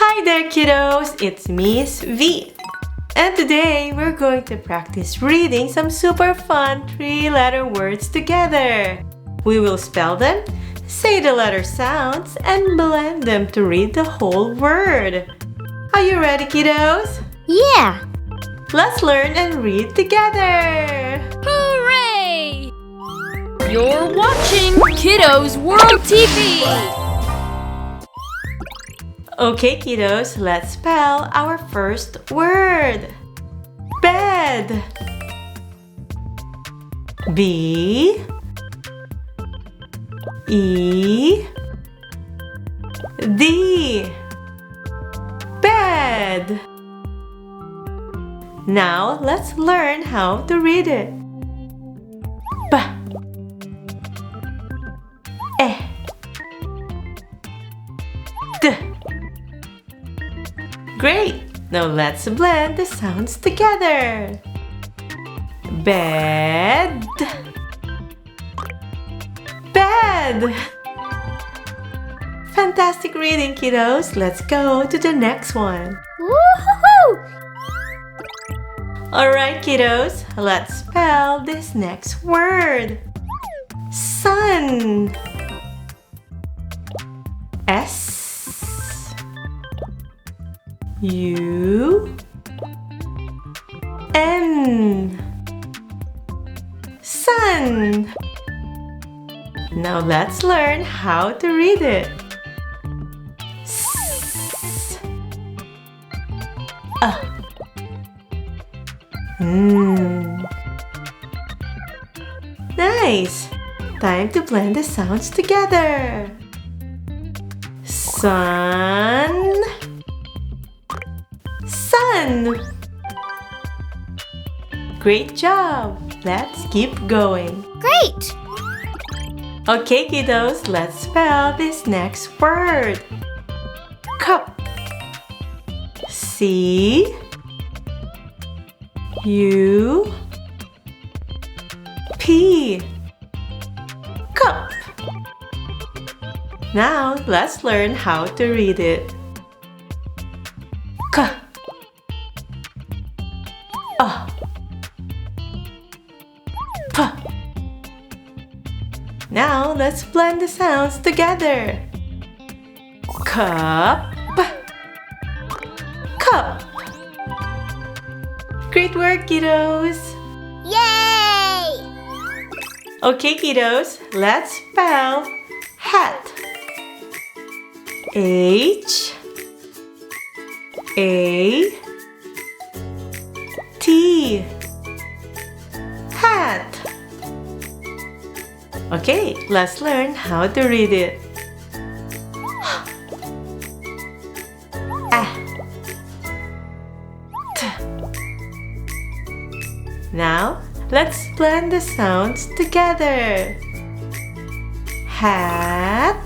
Hi there kiddos, it's Miss V. And today we're going to practice reading some super fun 3-letter words together. We will spell them, say the letter sounds, and blend them to read the whole word. Are you ready kiddos? Yeah! Let's learn and read together! Hooray! You're watching Kiddos World TV! Okay kiddos, let's spell our first word. Bed. B E D. Bed. Now let's learn how to read it. B E D. Great! Now let's blend the sounds together. Bed. Bed. Fantastic reading, kiddos. Let's go to the next one. Woohoo! Alright, kiddos. Let's spell this next word. Sun. S U N. Sun. Now let's learn how to read it. S Nice! Time to blend the sounds together. Sun. Sun. Great job! Let's keep going. Great! Okay, kiddos, let's spell this next word. Cup. C U P. Cup. Now let's learn how to read it. K P. Now let's blend the sounds together. Cup. Cup. Great work, kiddos! Yay! Okay, kiddos, let's spell hat. H A T. Hat. Okay, let's learn how to read it. Now, let's blend the sounds together. Hat.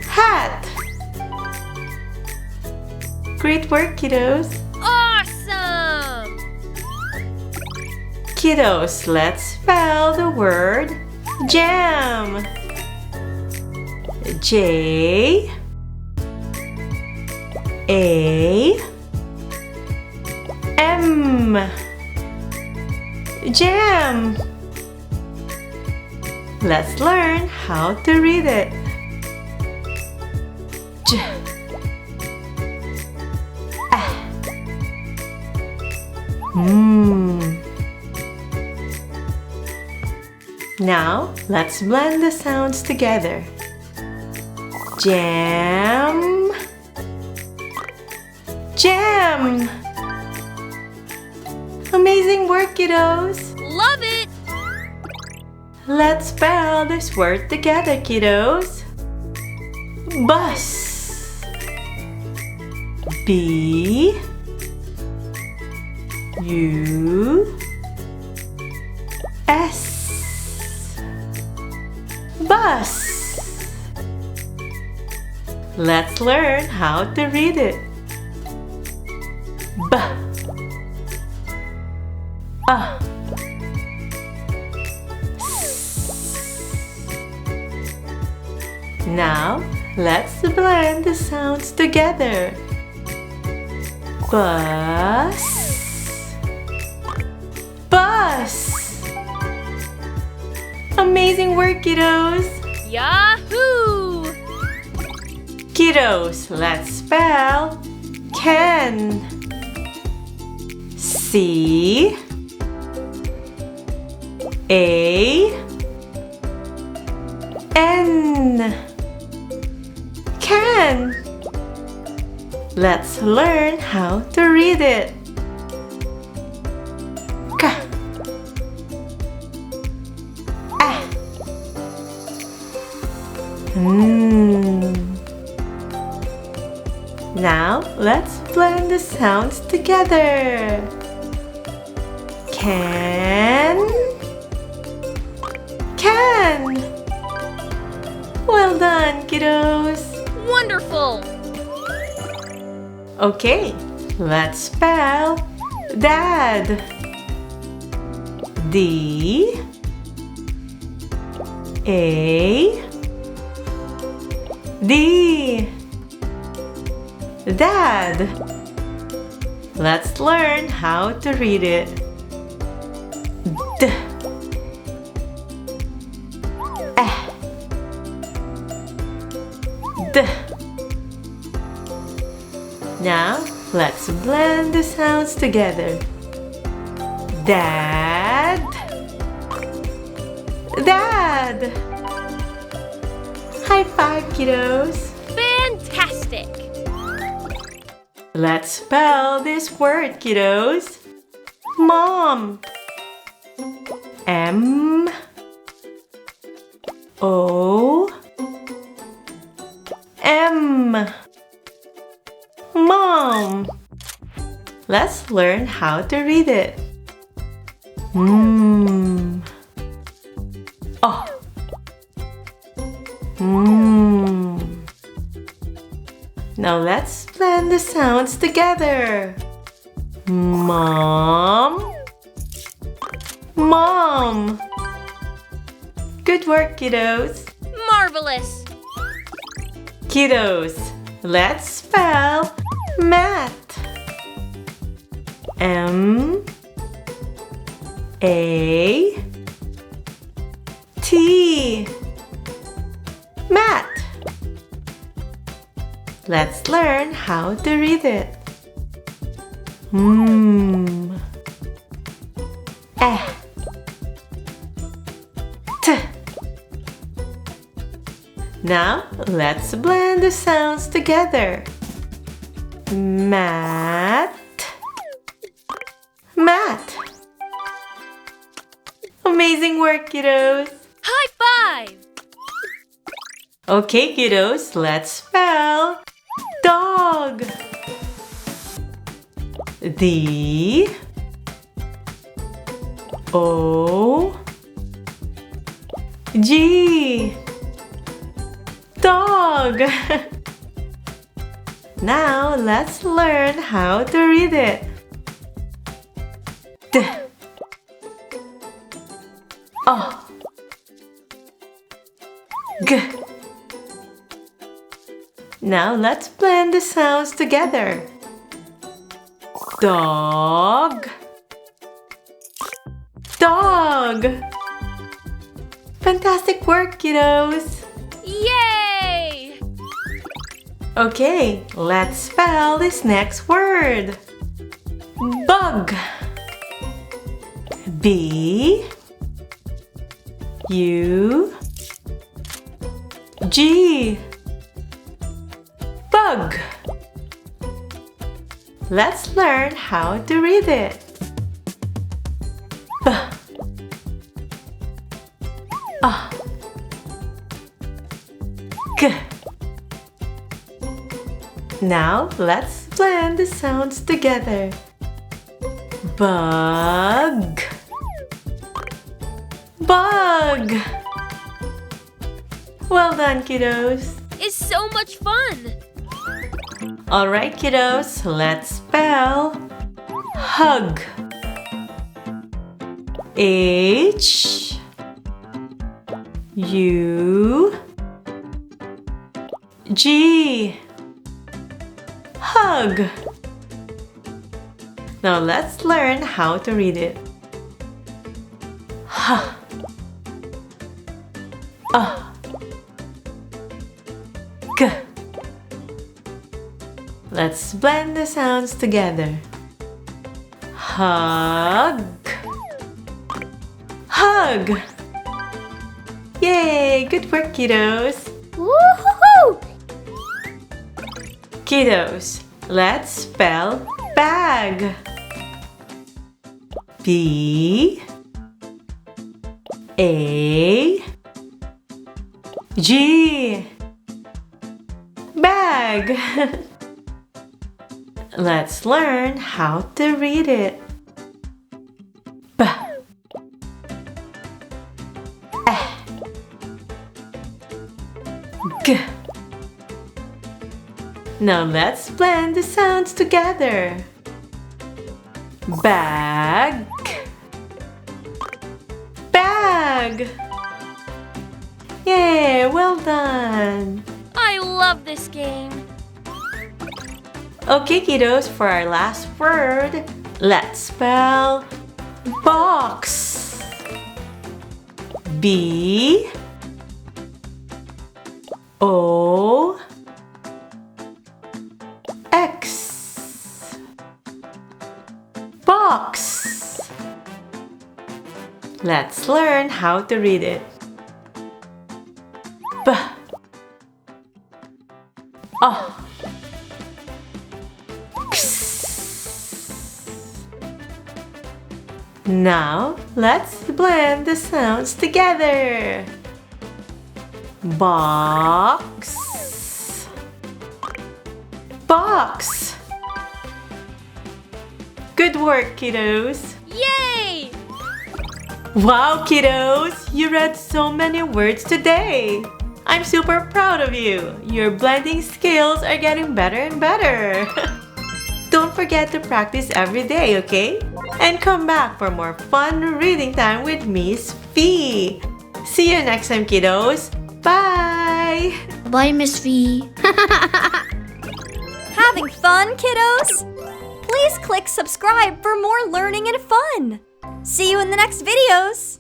Hat. Great work, kiddos. Awesome! Kiddos, let's spell the word jam. J A M. Jam. Let's learn how to read it. J Now, let's blend the sounds together. Jam. Jam. Amazing work, kiddos! Love it! Let's spell this word together, kiddos. Bus. B U S. Bus. Let's learn how to read it. B Now, let's blend the sounds together. Bus, bus. Amazing work, kiddos! Yahoo! Kiddos, let's spell can. C A N. Can. Let's learn how to read it. K A. Now let's blend the sounds together. Can. Can. Well done, kiddos. Wonderful! Okay, let's spell dad. D A D. Dad. Let's learn how to read it. D D. Now, let's blend the sounds together. Dad. Dad. High five, kiddos. Fantastic! Let's spell this word, kiddos. Mom. M O M. Mom. Let's learn how to read it. Oh. Now let's blend the sounds together. Mom. Mom. Good work, kiddos. Marvelous! Kiddos, let's spell mat. M A T. Mat. Let's learn how to read it. T. Now, let's blend the sounds together. Mat. Mat. Amazing work, kiddos. High five! Okay, kiddos, let's spell dog. D O G. Dog. Now let's learn how to read it. D O G. Now let's blend the sounds together. Dog. Dog. Fantastic work, kiddos. Yay! Okay, let's spell this next word. Bug. B U G. Bug. Let's learn how to read it. B A G. Now let's blend the sounds together. Bug. Bug. Well done, kiddos. It's so much fun! Alright, kiddos, let's spell hug. H U G. Hug. Now let's learn how to read it. H. G. Let's blend the sounds together. Hug. Hug. Yay! Good work, kiddos. Woo-hoo-hoo! Kiddos, let's spell bag. B A G. Bag. Let's learn how to read it. B G. Now let's blend the sounds together. Bag. Bag. Yay, well done. I love this game. Okay, kiddos, for our last word, let's spell box. B O X. Box. Let's learn how to read it. B O Now, let's blend the sounds together. Box. Box. Good work, kiddos. Yay! Wow, kiddos! You read so many words today. I'm super proud of you. Your blending skills are getting better and better. Don't forget to practice every day, okay? And come back for more fun reading time with Miss V. See you next time, kiddos. Bye! Bye, Miss V. Having fun, kiddos? Please click subscribe for more learning and fun. See you in the next videos.